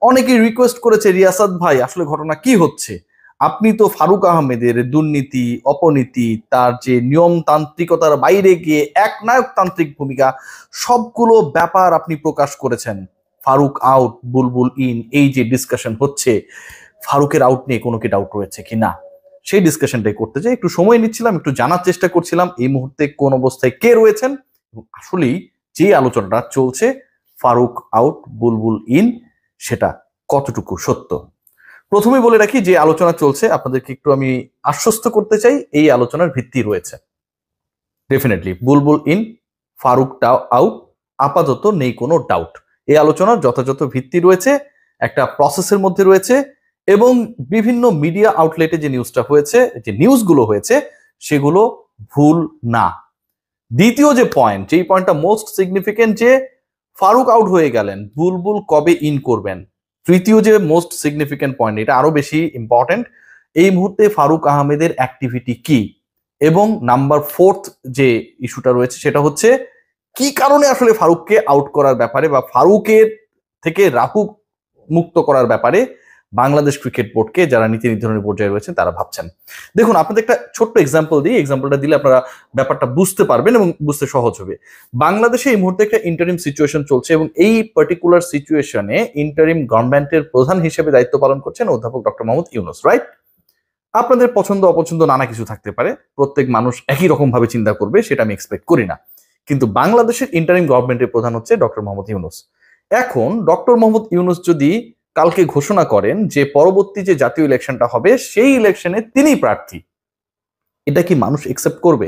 অনেকেই রিকোয়েস্ট করেছে, রিয়াসাত ভাই আসলে ঘটনা কি হচ্ছে, আপনি তো ফারুক আহমেদের দুর্নীতি, অপনীতি, তার যে নিয়মতান্ত্রিকতার বাইরে গিয়ে একনায়কতান্ত্রিক ভূমিকা, সবগুলো ব্যাপার আপনি প্রকাশ করেছেন। ফারুক আউট, বুলবুল ইন, এই যে ডিসকাশন হচ্ছে, ফারুকের আউট নিয়ে কোনো কি ডাউট রয়েছে কি না, সেই ডিসকাশনটাই করতে চাই। একটু সময় নিচ্ছিলাম, একটু জানার চেষ্টা করছিলাম এই মুহূর্তে কোন অবস্থায় কে রয়েছেন, এবং আসলেই যে আলোচনাটা চলছে ফারুক আউট বুলবুল ইন, সেটা কতটুকু সত্য। প্রথমে বলে রাখি, যে আলোচনা চলছে আপনাদেরকে একটু আমি আশ্বস্ত করতে চাই, এই আলোচনার ভিত্তি রয়েছে। Definitely Bulbul in, Faruque out, আপাতত নেই কোনো ডাউট। এই আলোচনার যথাযথ ভিত্তি রয়েছে, একটা প্রসেসের মধ্যে রয়েছে, এবং বিভিন্ন মিডিয়া আউটলেটে যে নিউজটা হয়েছে, যে নিউজগুলো হয়েছে, সেগুলো ভুল না। দ্বিতীয় যে পয়েন্ট, যেই পয়েন্টটা মোস্ট সিগনিফিকেন্ট, যে ফারুক আউট হয়ে গেলেন, বুলবুল কবে ইন করবেন। তৃতীয় যে মোস্ট সিগনিফিকেন্ট পয়েন্ট, এটা আরো বেশি ইম্পর্টেন্ট, এই মুহূর্তে ফারুক আহমেদের অ্যাক্টিভিটি কি। এবং নাম্বার ফোর্থ যে ইস্যুটা রয়েছে, সেটা হচ্ছে কি কারণে আসলে ফারুককে আউট করার ব্যাপারে বা ফারুকের থেকে রাহু মুক্ত করার ব্যাপারে বাংলাদেশ ক্রিকেট বোর্ডকে যারা নীতি নির্ধারণী পর্যায়ে রয়েছেন তারা ভাবছেন। দেখুন, আপনাদের একটা ছোট্ট এক্সাম্পল দিই, এক্সাম্পলটা দিলে আপনারা ব্যাপারটা বুঝতে পারবেন এবং বুঝতে সহজ হবে। বাংলাদেশে এই মুহূর্তে একটা ইন্টারিম সিচুয়েশন চলছে, এবং এই পার্টিকুলার সিচুয়েশনে ইন্টারিম গভর্নমেন্টের প্রধান হিসেবে দায়িত্ব পালন করছেন অধ্যাপক ডক্টর মোহাম্মদ ইউনূস, রাইট? আপনাদের পছন্দ অপছন্দ নানা কিছু থাকতে পারে, প্রত্যেক মানুষ একই রকম ভাবে চিন্তা করবে সেটা আমি এক্সপেক্ট করি না, কিন্তু বাংলাদেশের ইন্টারিম গভর্নমেন্টের প্রধান হচ্ছে ডক্টর মোহাম্মদ ইউনূস। এখন ডক্টর মোহাম্মদ ইউনূস যদি কালকে ঘোষণা করেন যে পরবর্তী যে জাতীয় ইলেকশনটা হবে সেই ইলেকশনে তিনি প্রার্থী, এটা কি মানুষ একসেপ্ট করবে?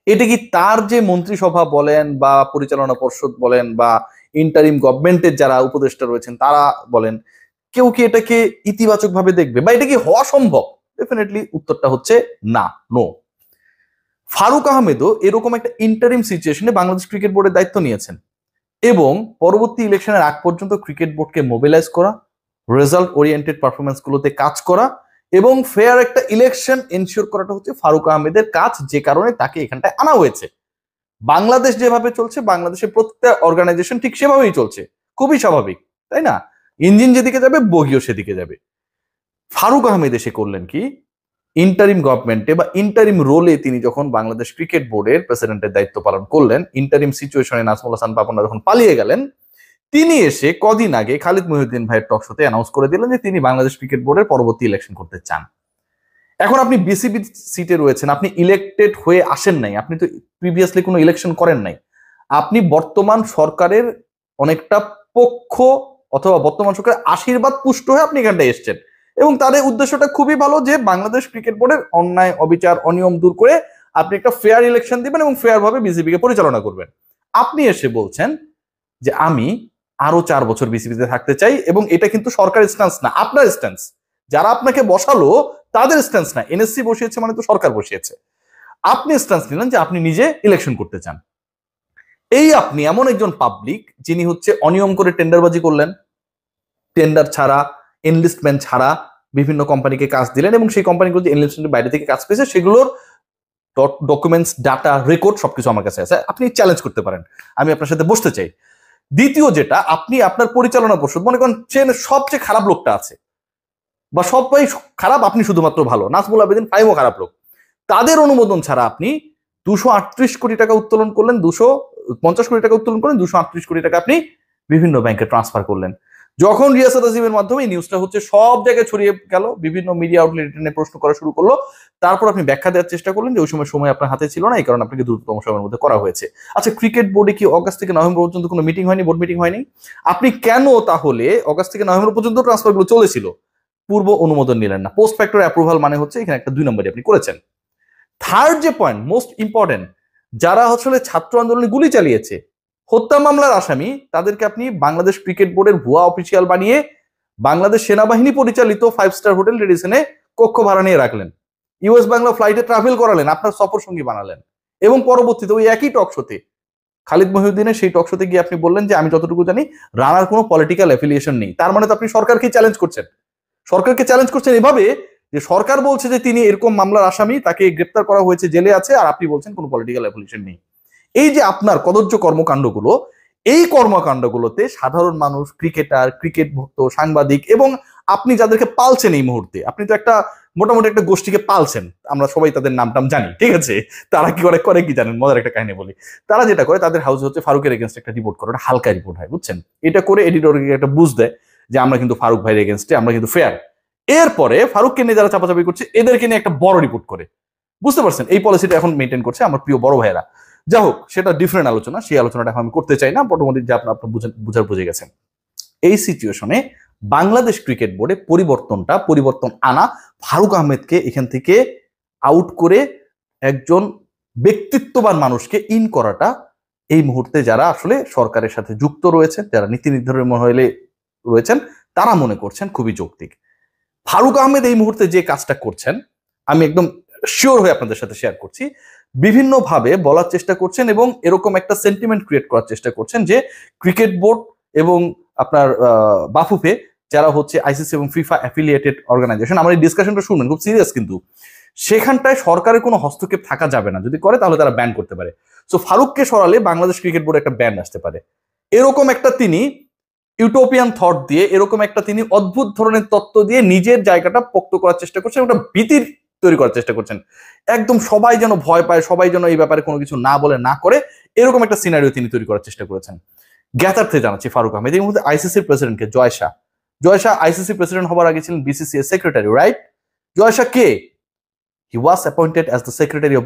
এটা কি তার যে মন্ত্রিসভা বলেন বা পরিচালনা পর্ষদ বলেন বা ইন্টারিম গভর্নমেন্টের যারা উপদেষ্টা রয়েছেন তারা বলেন, কেউ কি এটাকে ইতিবাচক ভাবে দেখবে বা এটা কি হওয়া সম্ভব? ডেফিনেটলি উত্তরটা হচ্ছে না, নো। ফারুক আহমেদও এরকম একটা ইন্টারিম সিচুয়েশনে বাংলাদেশ ক্রিকেট বোর্ডের দায়িত্ব নিয়েছেন, এবং পরবর্তী ইলেকশনের আগ পর্যন্ত ক্রিকেট বোর্ডকে মোবিলাইজ করা, রেজাল্ট ওরিয়েন্টেড পারফরমেন্স গুলোতে কাজ করা এবং ফেয়ার একটা ইলেকশন এনশিওর করাটা হচ্ছে ফারুক আহমেদের কাজ, যে কারণে তাকে এখানটায় আনা হয়েছে। বাংলাদেশ যেভাবে চলছে, বাংলাদেশের প্রত্যেকটা অর্গানাইজেশন ঠিক সেভাবেই চলছে, খুবই স্বাভাবিক, তাই না? ইঞ্জিন যেদিকে যাবে বগিও সেদিকে যাবে। ফারুক আহমেদ এসে করলেন কি, ইন্টারিম গভর্নমেন্টে বা ইন্টারিম রোলে তিনি যখন বাংলাদেশ ক্রিকেট বোর্ডের প্রেসিডেন্টের দায়িত্ব পালন করলেন, ইন্টারিম সিচুয়েশনে নাজমুল হাসান পাপনা যখন পালিয়ে গেলেন, তিনি এসে কদিন আগে খালিদ মহিউদ্দিন ভাইয়ের টক শোতে অ্যানাউন্স করে দিলেন যে তিনি বাংলাদেশ ক্রিকেট বোর্ডের পরবর্তী ইলেকশন করতে চান। এখন আপনি বিসিবি সিটে রয়েছেন, আপনি ইলেক্টেড হয়ে আসেন নাই, আপনি তো প্রিভিয়াসলি কোনো ইলেকশন করেন নাই, আপনি বর্তমান সরকারের অনেকটা পক্ষ অথবা বর্তমান সরকারের আশীর্বাদ পুষ্ট হয়ে আপনি এখানটায় এসছেন, এবং তাদের উদ্দেশ্যটা খুবই ভালো যে বাংলাদেশ ক্রিকেট বোর্ডের অন্যায়, অবিচার, অনিয়ম দূর করে আপনি একটা ফেয়ার ইলেকশন দিবেন এবং ফেয়ার ভাবে বিসিবিকে পরিচালনা করবেন। আপনি এসে বলছেন যে আমি আরো 4 বছর বিসিবিতে থাকতে চাই, এবং এটা কিন্তু সরকারের স্ট্যান্স না, আপনার স্ট্যান্স। যারা আপনাকে বসালো তাদের স্ট্যান্স না, এনএসসি বসিয়েছে মানে তো সরকার বসিয়েছে। আপনি স্ট্যান্স নিলেন যে আপনি নিজে ইলেকশন করতে চান। এই আপনি এমন একজন পাবলিক যিনি হচ্ছে অনিয়ম করে টেন্ডারবাজি করলেন, টেন্ডার ছাড়া, এনলিস্টমেন্ট ছাড়া বিভিন্ন কোম্পানিকে কাজ দিলেন, এবং সেই কোম্পানিগুলো যে এনলিস্টমেন্টের বাইরে থেকে কাজ পেয়েছে সেগুলোর ডকুমেন্টস, ডাটা, রেকর্ড সবকিছু আমার কাছে আছে, আপনি চ্যালেঞ্জ করতে পারেন, আমি আপনার সাথে বসতে চাই। দ্বিতীয় যেটা, আপনি আপনার পরিচালনা পর্ষদ, মনে করেন সবচেয়ে খারাপ লোকটা আছে বা সবাই খারাপ, আপনি শুধুমাত্র ভালো, নাজমুল আবেদিন ফাইমও খারাপ লোক, তাদের অনুমোদন ছাড়া আপনি 238 কোটি টাকা উত্তোলন করলেন, 250 কোটি টাকা উত্তোলন করলেন, 238 কোটি টাকা আপনি বিভিন্ন ব্যাংকে ট্রান্সফার করলেন। যখন রিয়াসাত আজিমের মাধ্যমে এই নিউজটা হচ্ছে সব জায়গায় ছড়িয়ে গেল, বিভিন্ন মিডিয়া আউটলেট নিয়ে প্রশ্ন করা শুরু করলো, তারপর আপনি ব্যাখ্যা দেওয়ার চেষ্টা করলেন যে ওই সময় আপনার হাতে ছিল না, এই কারণে আপনাকে দ্রুততম সময়ের মধ্যে করা হয়েছে। আচ্ছা, ক্রিকেট বোর্ডে কি অগাস্ট থেকে নভেম্বর পর্যন্ত কোনো মিটিং হয়নি, বোর্ড মিটিং হয়নি? আপনি কেন তাহলে অগাস্ট থেকে নভেম্বর পর্যন্ত ট্রান্সফার গুলো চলেছিল, পূর্ব অনুমোদন নিলেন না? পোস্ট ফ্যাক্টর অ্যাপ্রুভাল মানে হচ্ছে এখানে একটা 2 নম্বরই আপনি করেছেন। থার্ড যে পয়েন্ট, মোস্ট ইম্পর্টেন্ট, যারা আসলে ছাত্র আন্দোলনে গুলি চালিয়েছে, হত্যা মামলার আসামি, তাদেরকে আপনি বাংলাদেশ ক্রিকেট বোর্ডের ভুয়া অফিসিয়াল বানিয়ে বাংলাদেশ সেনাবাহিনী পরিচালিত 5 স্টার হোটেল রেডিসনে কক্ষ ভাড়া নিয়ে রাখলেন, ইউএস বাংলা ফ্লাইটে ট্রাভেল করালেন, আপনার সফর সঙ্গী বানালেন, এবং পরবর্তীতে ওই একই টক শোতে, খালিদ মহিউদ্দিনের সেই টক শোতে গিয়ে আপনি বললেন যে আমি যতটুকু জানি রানার কোনো পলিটিক্যাল অ্যাফিলিয়েশন নেই। তার মানে তো আপনি সরকারকে চ্যালেঞ্জ করছেন, সরকারকে চ্যালেঞ্জ করছেন এভাবে যে সরকার বলছে যে তিনি এরকম মামলার আসামি, তাকে গ্রেপ্তার করা হয়েছে, জেলে আছে, আর আপনি বলছেন কোনো পলিটিক্যাল অ্যাফিলিয়েশন নেই। এই যে আপনার কদর্য কর্মকাণ্ডগুলো, এই কর্মকাণ্ডগুলোতে সাধারণ মানুষ, ক্রিকেটার, ক্রিকেট ভক্ত, সাংবাদিক এবং আপনি যাদেরকে পালছেন এই মুহূর্তে, আপনি তো একটা মোটামুটি একটা গোষ্ঠীকে পালছেন, আমরা সবাই তাদের নামটাম জানি, ঠিক আছে? তারা কি করে করে কি জানেন? মজার একটা কাহিনী বলি। তারা যেটা করে, তাদের হাউসে হচ্ছে ফারুকের এগেনস্টে একটা রিপোর্ট করে, ওটা হালকা রিপোর্ট হয়, বুঝছেন? এটা করে এডিটরকে একটা বুঝ দেয় যে আমরা কিন্তু ফারুক ভাইয়ের এগেনস্টে, আমরা কিন্তু ফেয়ার। এরপরে ফারুককে নিয়ে যারা চাপাচাপি করছে এদেরকে নিয়ে একটা বড় রিপোর্ট করে, বুঝতে পারছেন? এই পলিসিটা এখন মেনটেন করছে আমার প্রিয় বড় ভাইয়েরা। যা হোক, সেটা ডিফারেন্ট আলোচনা, সেই আলোচনাটা এখন আমি করতে চাই না, মোটামুটি যে আপনার বুঝার বুঝে গেছেন। এই সিচুয়েশনে বাংলাদেশ ক্রিকেট বোর্ডে পরিবর্তন আনা, ফারুক আহমেদকে এখান থেকে আউট করে একজন ব্যক্তিত্ববান মানুষকে ইন করাটা এই মুহূর্তে যারা আসলে সরকারের সাথে যুক্ত রয়েছে, যারা নীতি নির্ধারণী মহলে রয়েছেন, তারা মনে করছেন খুবই যৌক্তিক। ফারুক আহমেদ এই মুহূর্তে যে কাজটা করছেন, আমি একদম শিওর হয়ে আপনাদের সাথে শেয়ার করছি, বিভিন্নভাবে বলার চেষ্টা করছেন এবং এরকম একটা সেন্টিমেন্ট ক্রিয়েট করার চেষ্টা করছেন যে ক্রিকেট বোর্ড এবং আপনার বাফুফে, যারা হচ্ছে আইসিসি এবং ফিফা অ্যাফিলিয়েটেড অর্গানাইজেশন, আমার এই ডিসকাশনটা শুনবেন, খুব সিরিয়াস কিন্তু, সেখানটায় সরকারের কোনো হস্তক্ষেপ থাকা যাবে না, যদি করে তাহলে তারা ব্যান করতে পারে। সো ফারুককে সরালে বাংলাদেশ ক্রিকেট বোর্ডে একটা ব্যান আসতে পারে। এরকম একটা তিনি ইউটোপিয়ান থট দিয়ে, এরকম একটা তিনি অদ্ভুত ধরনের তত্ত্ব দিয়ে নিজের জায়গাটা পোক্ত করার চেষ্টা করছেন, একটা ভীতির তৈরি করার চেষ্টা করছেন, একদম সবাই যেন ভয় পায়, সবাই যেন এই ব্যাপারে কোনো কিছু না বলে না করে, এরকম একটা সিনারিও তিনি তৈরি করার চেষ্টা করেছেন। জ্ঞাতার্থে জানাচ্ছি, ফারুক আহমেদ এই মুহূর্তে আইসিসির প্রেসিডেন্টকে, জয় শাহ আইসিসি প্রেসিডেন্ট হবার আগে ছিলেন BCCI secretary, right? Jay Shah কে? He was appointed as the secretary of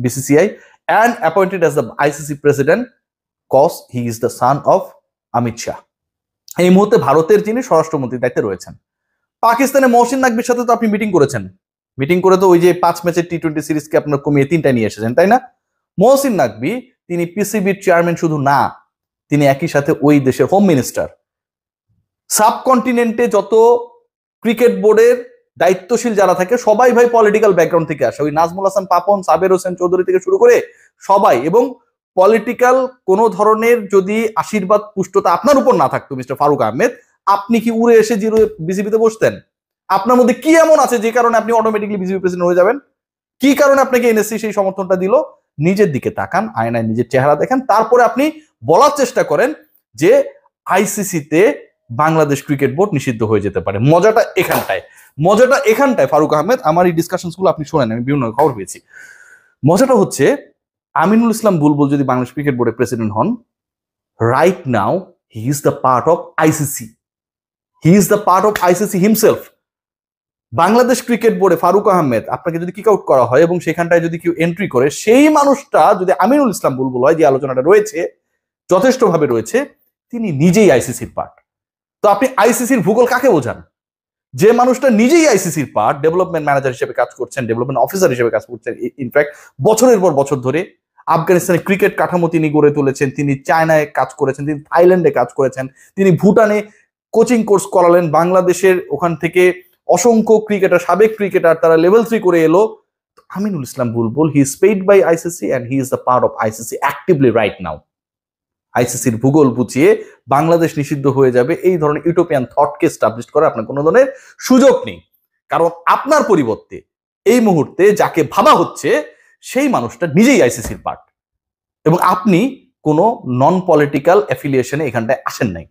BCCI and appointed as the ICC president cause he is the son of Amit Shah. এই মুহূর্তে ভারতের যিনি স্বরাষ্ট্রমন্ত্রীর দায়িত্বে রয়েছেন। পাকিস্তানে মহসিন নাকভির সাথে তো আপনি মিটিং করেছেন, মিটিং করে তো ওই যে 5 ম্যাচের টি-20 সিরিজকে আপনার কমিয়ে 3টায় নিয়ে এসেছেন, তাই না? মহসিন নাকভি তিনি পিসিবির চেয়ারম্যান শুধু না, তিনি একই সাথে ওই দেশের হোম মিনিস্টার। সাবকন্টিনেন্টে যত ক্রিকেট বোর্ডের দায়িত্বশীল যারা থাকে সবাই ভাই পলিটিক্যাল ব্যাকগ্রাউন্ড থেকে আসে, ওই নাজমুল হাসান পাপন, সাবের হোসেন চৌধুরী থেকে শুরু করে সবাই। এবং পলিটিক্যাল কোনো ধরনের যদি আশীর্বাদ পুষ্টতা আপনার উপর না থাকতো মিস্টার ফারুক আহমেদ, আপনি কি উড়ে এসে জিরো বিসিবিতে বসতেন? আপনার মধ্যে কি এমন আছে যে কারণে আপনি অটোমেটিকলি বিসিবি প্রেসিডেন্ট হয়ে যাবেন? কি কারণে আপনাকে এনএসসি সেই সমর্থনটা দিল? নিজের দিকে তাকান, আয়নায় নিজের চেহারা দেখেন, তারপরে আপনি বলার চেষ্টা করেন যে আইসিসিতে বাংলাদেশ ক্রিকেট বোর্ড নিষিদ্ধ হয়ে যেতে পারে। মজাটা এখানটায় ফারুক আহমেদ, আমার এই ডিসকাশনস গুলো আপনি শোনেন, আমি বিভিন্ন খবর পেয়েছি। মজাটা হচ্ছে, আমিনুল ইসলাম বুলবুল যদি বাংলাদেশ ক্রিকেট বোর্ডের প্রেসিডেন্ট হন, right now he is the part of ICC, himself. Bangladesh cricket বোর্ডে ফারুক আহমেদ আপনাকে যদি কিক আউট করা হয় এবং সেখানটায় যদি কেউ এন্ট্রি করে, সেই মানুষটা যদি আমিনুল ইসলাম বুলবুল হয়, যে আলোচনাটা রয়েছে যথেষ্টভাবে রয়েছে, তিনি নিজেই আইসিসির পার্ট। তো আপনি আইসিসির ভূগোল কাকে বোঝান? যে মানুষটা নিজেই আইসিসির পার্ট, ডেভেলপমেন্ট ম্যানেজার হিসেবে কাজ করছেন, ডেভেলপমেন্ট অফিসার হিসেবে কাজ করছেন, ইনফ্যাক্ট বছরের পর বছর ধরে আফগানিস্তানে ক্রিকেট কাঠামো তিনি গড়ে তুলেছেন, তিনি চায়নায় কাজ করেছেন, তিনি থাইল্যান্ডে কাজ করেছেন, তিনি ভুটানে কোচিং কোর্স করালেন, বাংলাদেশের ওখান থেকে অসংখ্য ক্রিকেটার, সাবেক ক্রিকেটার, তারা লেভেল 3 করে এলো। Aminul Islam Bulbul, he is paid by ICC and he is the part of ICC actively right now. আইসিসির ভূগোল বুঝিয়ে বাংলাদেশ নিষিদ্ধ হয়ে যাবে এই ধরনের ইউটোপিয়ান থটকে এস্টাবলিশ করার আপনার কোনো ধরনের সুযোগ নেই, কারণ আপনার পরিবর্তে এই মুহূর্তে যাকে ভাবা হচ্ছে সেই মানুষটা নিজেই আইসিসির পার্ট, এবং আপনি কোনো নন পলিটিক্যাল অ্যাফিলিয়েশনে এখানটায় আসেন নাই।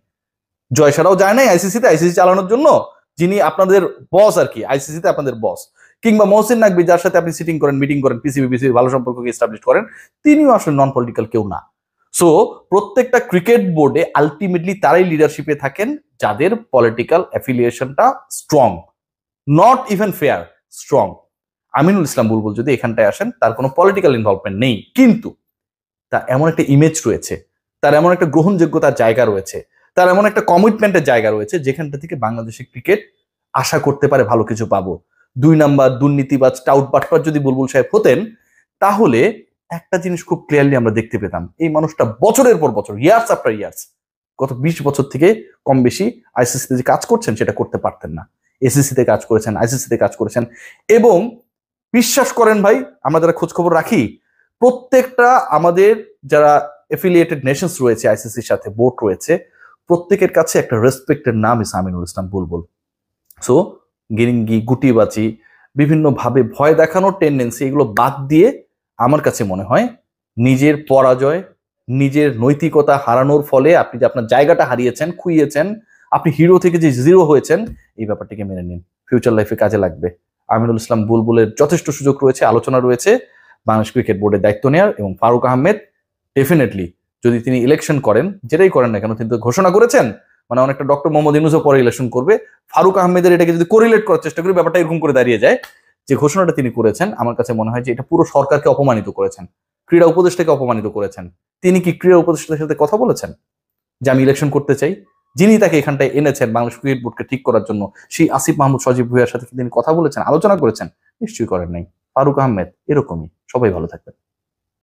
জয়সারাও যায় নাই আইসিসিতে, আইসিসি চালানোর জন্য যিনি আপনাদের বস আর কি, আইসিসিতে আপনাদের বস, কিংবা মহসিন নাকভি যার সাথে আপনি সিটিং করেন, মিটিং করেন, পিসিবি ভালো সম্পর্ককে এস্টাবলিশ করেন, তিনিও আসলে নন পলিটিক্যাল কেউ না। সো প্রত্যেকটা ক্রিকেট বোর্ডে আলটিমেটলি তারাই লিডারশিপে থাকেন যাদের পলিটিক্যাল অ্যাফিলিয়েশনটা strong, not even fair, strong. Aminul Islam Bulbul যদি এখানটায় আসেন, তার কোনো পলিটিক্যাল ইনভলভমেন্ট নেই, কিন্তু তার এমন একটা ইমেজ রয়েছে, তার এমন একটা গ্রহণযোগ্যতার জায়গা রয়েছে, তার এমন একটা কমিটমেন্টের জায়গা রয়েছে, যেখানটা থেকে বাংলাদেশের ক্রিকেট আশা করতে পারে ভালো কিছু পাবো। 2 নাম্বার দুর্নীতিবাজ টাউট বাটপার যদি বুলবুল সাহেব হতেন, তাহলে একটা জিনিস খুব ক্লিয়ারলি আমরা দেখতে পেতাম, এই মানুষটা বছরের পর বছর, ইয়ার্স আফটার ইয়ার্স, গত 20 বছর থেকে কম বেশি আইসিসিতে যে কাজ করছেন সেটা করতে পারতেন না। এসিসিতে কাজ করেছেন, আইসিসিতে কাজ করেছেন, এবং বিশ্বাস করেন ভাই, আমরা যারা খোঁজ খবর রাখি, প্রত্যেকটা আমাদের যারা এফিলিয়েটেড নেশনস রয়েছে আইসিসির সাথে, বোর্ড রয়েছে, প্রত্যেকের কাছে একটা রেসপেক্টের নাম ইস আমিনুল ইসলাম বুলবুল। সো গিরিঙ্গি, গুটিবাজি, বিভিন্নভাবে ভয় দেখানোর টেন্ডেন্সি, এগুলো বাদ দিয়ে আমার কাছে মনে হয় নিজের পরাজয়, নিজের নৈতিকতা হারানোর ফলে আপনি যে আপনার জায়গাটা হারিয়েছেন, খুইয়েছেন, আপনি হিরো থেকে যে জিরো হয়েছেন, এই ব্যাপারটিকে মেনে নিন। ফিউচার লাইফে কাজে লাগবে। আমিনুল ইসলাম বুলবুলের যথেষ্ট সুযোগ রয়েছে, আলোচনা রয়েছে বাংলাদেশ ক্রিকেট বোর্ডের দায়িত্ব নেওয়ার, এবং ফারুক আহমেদ ডেফিনেটলি যদি তিনি ইলেকশন করেন, যেটাই করেন না কেন, তিনি তো ঘোষণা করেছেন, মানে অনেকটা ডক্টর মোহাম্মদ ইউনূসও পরে ইলেকশন করবে, ফারুক আহমেদের এটাকে যদি কোরিলেট করার চেষ্টা করি, ব্যাপারটা এরকম করে দাঁড়িয়ে যায় যে ঘোষণাটা তিনি করেছেন, আমার কাছে মনে হয় যে এটা পুরো সরকারকে অপমানিত করেছেন, ক্রীড়া উপদেষ্টাকে অপমানিত করেছেন। তিনি কি ক্রীড়া উপদেষ্টার সাথে কথা বলেছেন যে আমি ইলেকশন করতে চাই? যিনি তাকে এখানটায় এনেছেন বাংলাদেশ ক্রিকেট বোর্ডকে ঠিক করার জন্য, সেই আসিফ মাহমুদ সজীব ভুঁইয়ার সাথে কি তিনি কথা বলেছেন, আলোচনা করেছেন? নিশ্চয়ই করেন নাই। ফারুক আহমেদ এরকমই। সবাই ভালো থাকবেন।